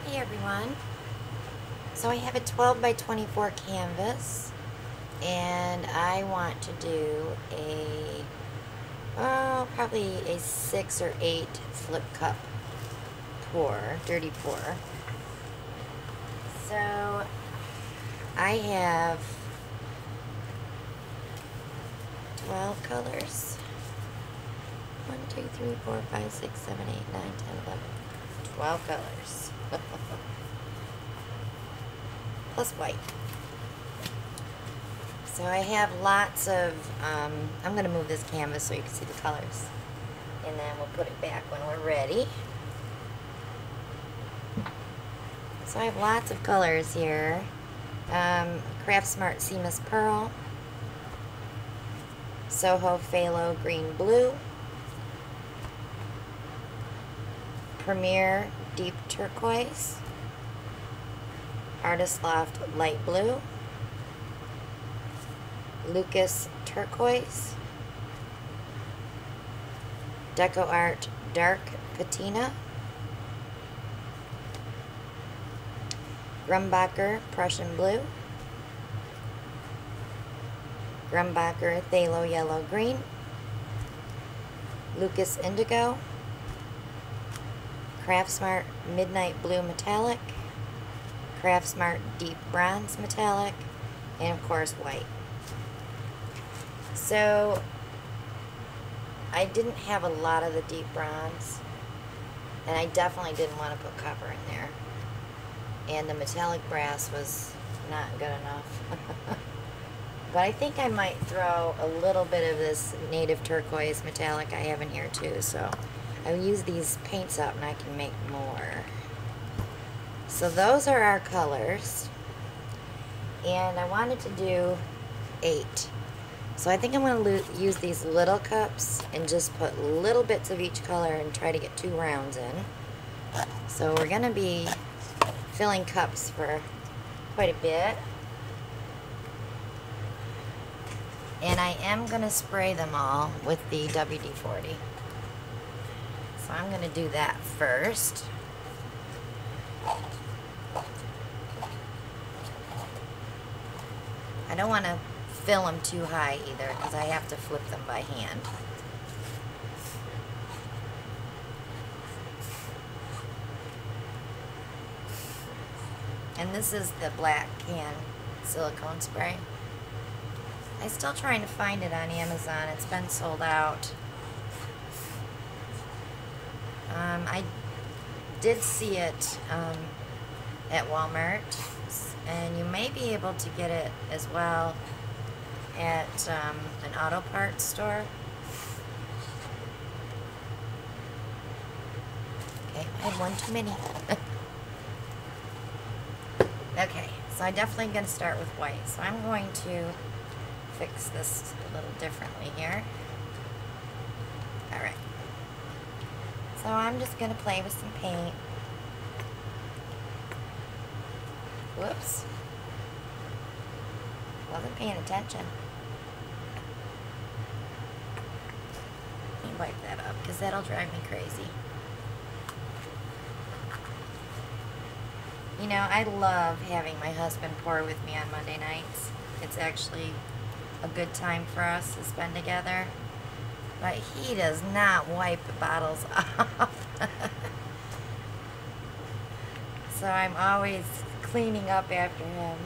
Hey everyone. So I have a 12 by 24 canvas and I want to do probably a 6 or 8 flip cup pour, dirty pour. So I have 12 colors. 1, 2, 3, 4, 5, 6, 7, 8, 9, 10, 11. 12 colors. Plus white. So I have lots of, I'm going to move this canvas so you can see the colors. And then we'll put it back when we're ready. So I have lots of colors here. Craft Smart Seamus Pearl. Soho Phthalo Green Blue. Premier Deep Turquoise, Artist Loft Light Blue, Lucas Turquoise, Deco Art Dark Patina, Grumbacher Prussian Blue, Grumbacher Phthalo Yellow Green, Lucas Indigo, Craft Smart Midnight Blue Metallic, Craft Smart Deep Bronze Metallic, and of course white. So I didn't have a lot of the deep bronze, and I definitely didn't want to put copper in there. And the metallic brass was not good enough. But I think I might throw a little bit of this native turquoise metallic I have in here too, so I'll use these paints up and I can make more. So those are our colors. And I wanted to do 8. So I think I'm going to use these little cups and just put little bits of each color and try to get 2 rounds in. So we're going to be filling cups for quite a bit. And I am going to spray them all with the WD-40. So I'm going to do that first. I don't want to fill them too high either because I have to flip them by hand. And this is the black can silicone spray. I'm still trying to find it on Amazon. It's been sold out. I did see it at Walmart, and you may be able to get it as well at an auto parts store. Okay, I had one too many. Okay, so I'm definitely going to start with white. So I'm going to fix this a little differently here. Alright. So I'm just going to play with some paint. Whoops. Wasn't paying attention. Let me wipe that up because that'll drive me crazy. You know, I love having my husband pour with me on Monday nights. It's actually a good time for us to spend together. But he does not wipe the bottles off. So I'm always cleaning up after him.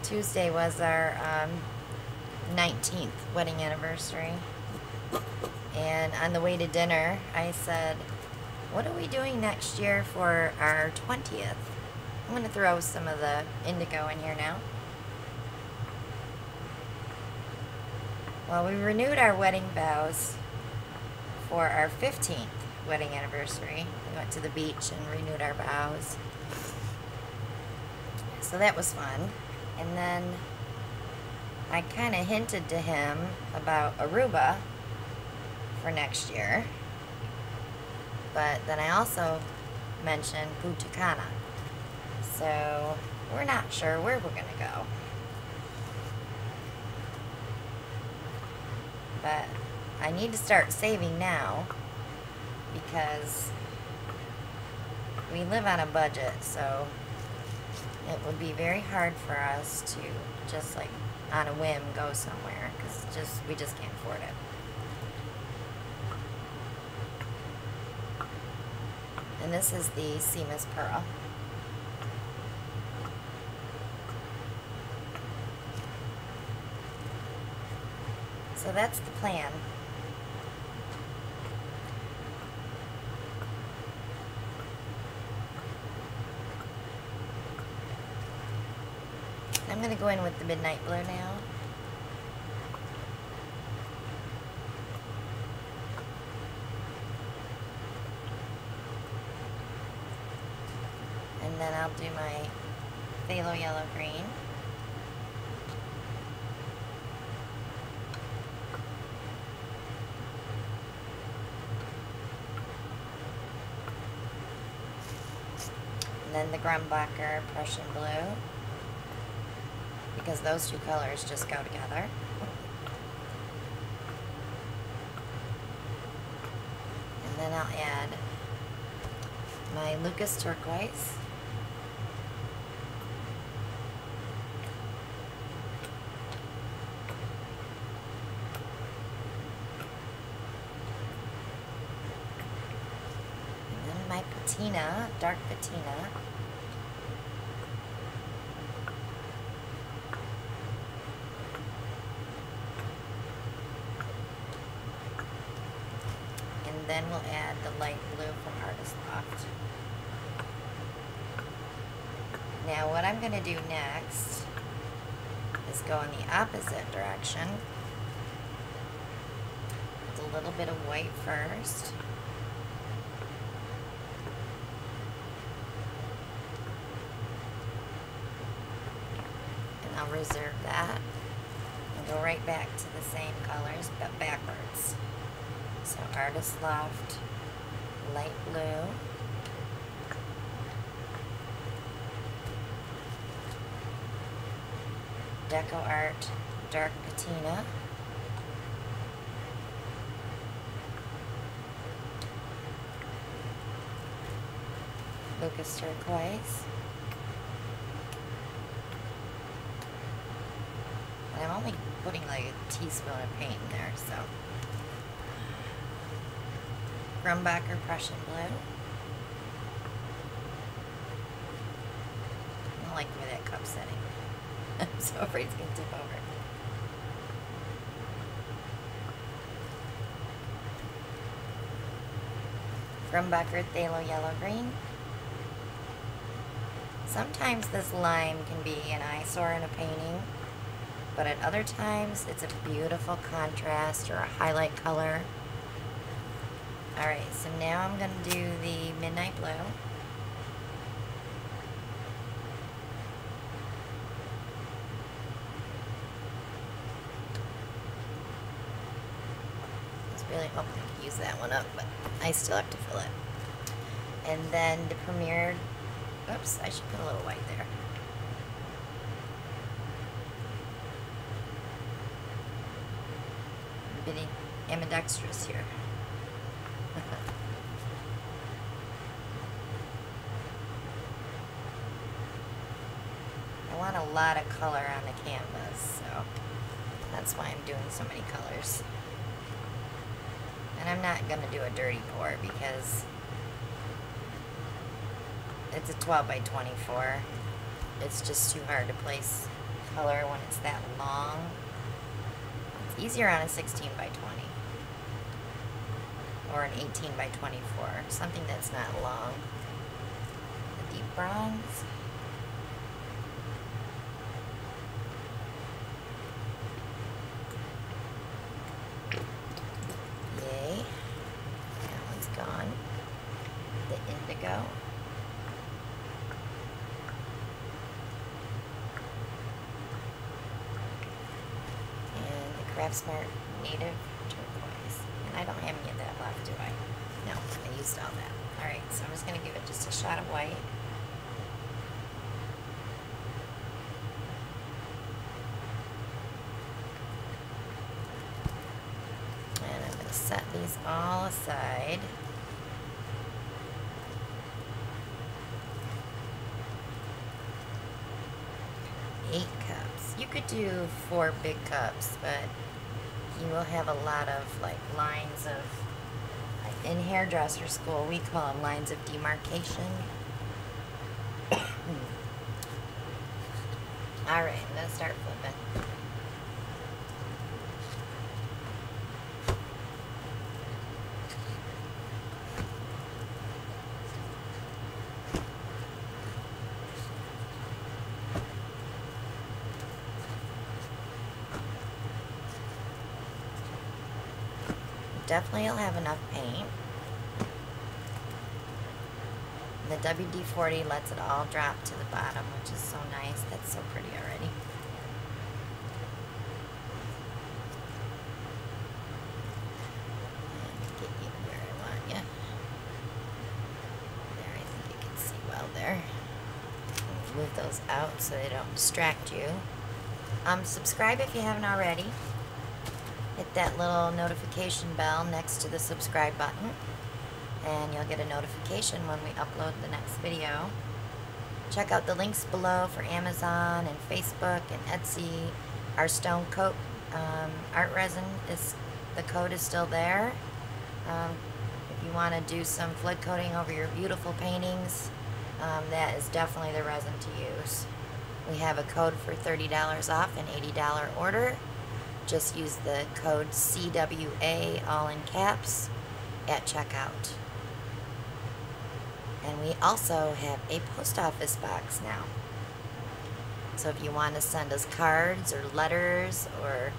Tuesday was our 19th wedding anniversary. And on the way to dinner, I said, what are we doing next year for our 20th? I'm going to throw some of the indigo in here now. Well, we renewed our wedding vows for our 15th wedding anniversary. We went to the beach and renewed our vows. So that was fun. And then I kind of hinted to him about Aruba for next year. But then I also mentioned Punta Cana. So we're not sure where we're gonna go. But I need to start saving now because we live on a budget, so it would be very hard for us to just like on a whim go somewhere because we just can't afford it. And this is the seamless pearl. So that's the plan. I'm going to go in with the midnight blue now. And then I'll do my phthalo yellow green. And then the Grumbacher Prussian blue, because those two colors just go together. And then I'll add my Lucas turquoise. And then my patina, dark patina. Then we'll add the light blue from Artist Loft. Now what I'm going to do next is go in the opposite direction with a little bit of white first. And I'll reserve that and go right back to the same colors but backwards. So Artist Loft, light blue, Deco Art, dark patina, Lucas turquoise, and I'm only putting like a teaspoon of paint in there, so. Grumbacher Prussian blue. I don't like the way that cup's sitting. I'm so afraid it's going to tip over. Grumbacher Phthalo Yellow Green. Sometimes this lime can be an eyesore in a painting, but at other times it's a beautiful contrast or a highlight color. Alright, so now I'm going to do the midnight blue. I was really hoping to use that one up, but I still have to fill it. And then the Premier, oops, I should put a little white there. I'm being ambidextrous here. I want a lot of color on the canvas, so that's why I'm doing so many colors. And I'm not going to do a dirty pour because it's a 12 by 24. It's just too hard to place color when it's that long. It's easier on a 16 by 20 or an 18 by 24, something that's not long. The deep bronze. Yay. That one's gone. The indigo. And the Craftsmart Native Turquoise. And I don't have any of that left, do I? No, I used all that. Alright, so I'm just going to give it just a shot of white. these all aside. Eight cups. You could do 4 big cups, but you will have a lot of like lines of, in hairdresser school we call them lines of demarcation. Alright, I'm going to start flipping. Definitely you'll have enough paint. The WD-40 lets it all drop to the bottom, which is so nice. That's so pretty already. And get you where I want you. There, I think you can see well there. Move those out so they don't distract you. Subscribe if you haven't already. Hit that little notification bell next to the subscribe button, and you'll get a notification when we upload the next video. Check out the links below for Amazon and Facebook and Etsy. Our stone coat art resin, the code is still there. If you want to do some flood coating over your beautiful paintings, that is definitely the resin to use. We have a code for $30 off an $80 order. Just use the code CWA, all in caps, at checkout. And we also have a post office box now. So if you want to send us cards or letters or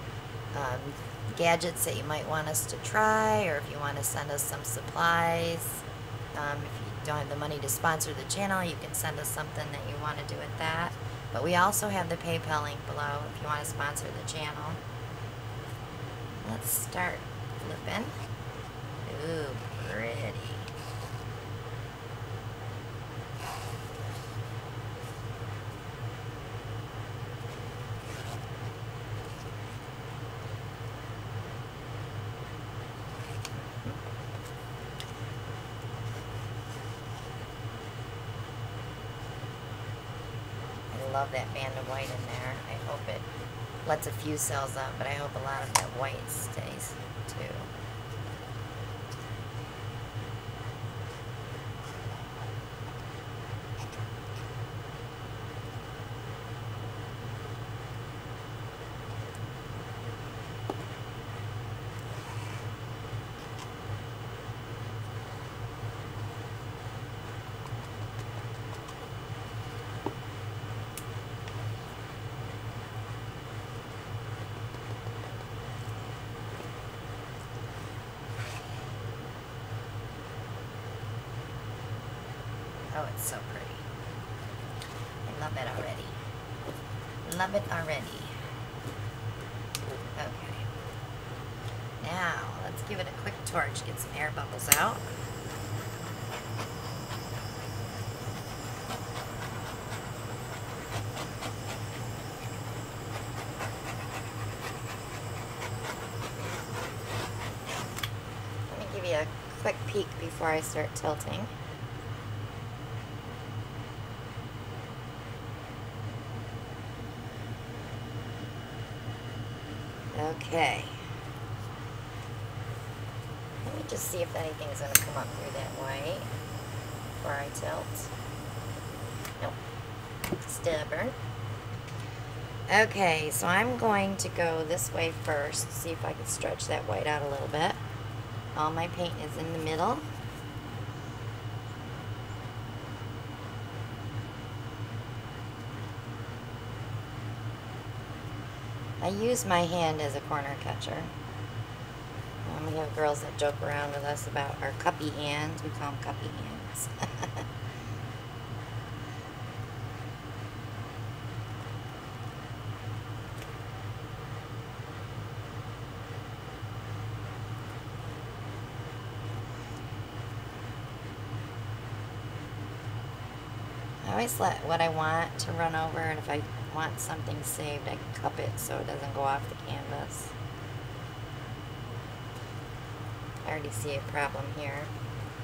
gadgets that you might want us to try, or if you want to send us some supplies, if you don't have the money to sponsor the channel, you can send us something that you want to do with that. But we also have the PayPal link below if you want to sponsor the channel. Let's start flipping. Ooh, pretty. I love that band of white in there. I hope it lets a few cells out, but I hope a lot of that white stays too. Oh, it's so pretty. I love it already. Love it already. Okay. Now, let's give it a quick torch, get some air bubbles out. Let me give you a quick peek before I start tilting. Okay. Let me just see if anything's going to come up through that white before I tilt. Nope. Stubborn. Okay, so I'm going to go this way first, see if I can stretch that white out a little bit. All my paint is in the middle. I use my hand as a corner catcher. We have girls that joke around with us about our cuppy hands. We call them cuppy hands. I always let what I want to run over, and if I want something saved, I can cup it so it doesn't go off the canvas. I already see a problem here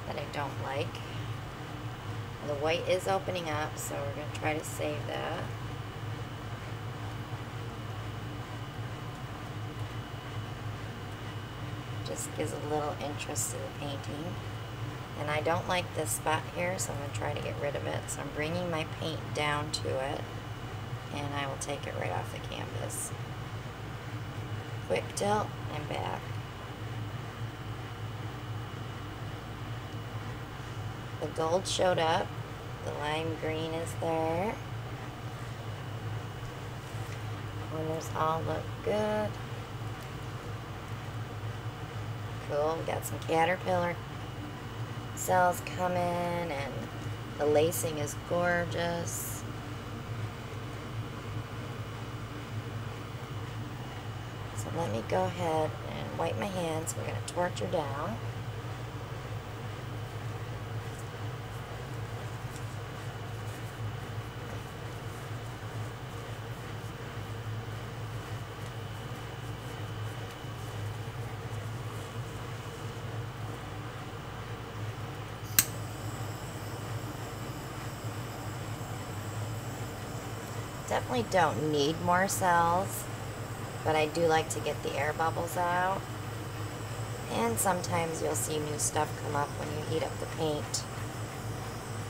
that I don't like. The white is opening up, so we're going to try to save that. Just gives a little interest to the painting. And I don't like this spot here, so I'm going to try to get rid of it. So I'm bringing my paint down to it, and I will take it right off the canvas. Quick tilt and back. The gold showed up. The lime green is there. Corners all look good. Cool. We got some caterpillar cells coming, and the lacing is gorgeous. So let me go ahead and wipe my hands. We're going to torch her down. Definitely don't need more cells, but I do like to get the air bubbles out. And sometimes you'll see new stuff come up when you heat up the paint.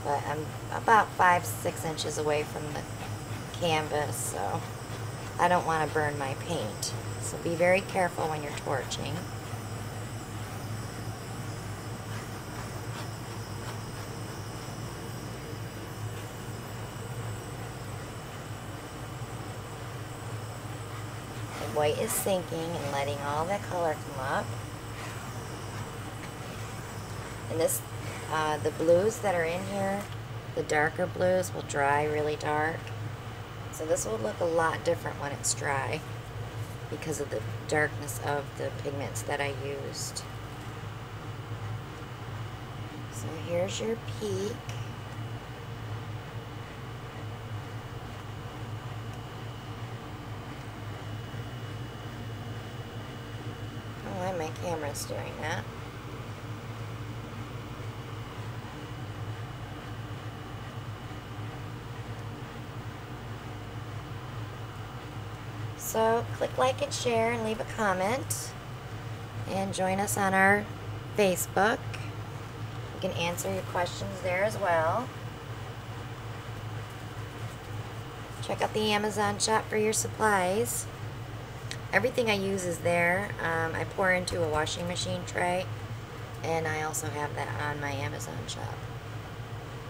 But I'm about 5-6 inches away from the canvas, so I don't want to burn my paint. So be very careful when you're torching. White is sinking and letting all that color come up. And this, the blues that are in here, the darker blues will dry really dark. So this will look a lot different when it's dry because of the darkness of the pigments that I used. So here's your peak. My camera's doing that. So click like and share and leave a comment, and join us on our Facebook. You can answer your questions there as well. Check out the Amazon shop for your supplies. Everything I use is there. I pour into a washing machine tray, and I also have that on my Amazon shop.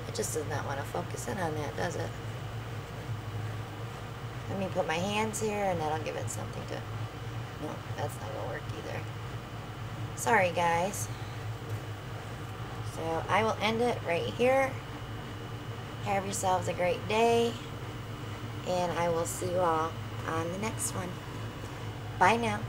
It just does not want to focus in on that, does it? Let me put my hands here, and that'll give it something to... No, that's not going to work either. Sorry, guys. So I will end it right here. Have yourselves a great day, and I will see you all on the next one. Bye now.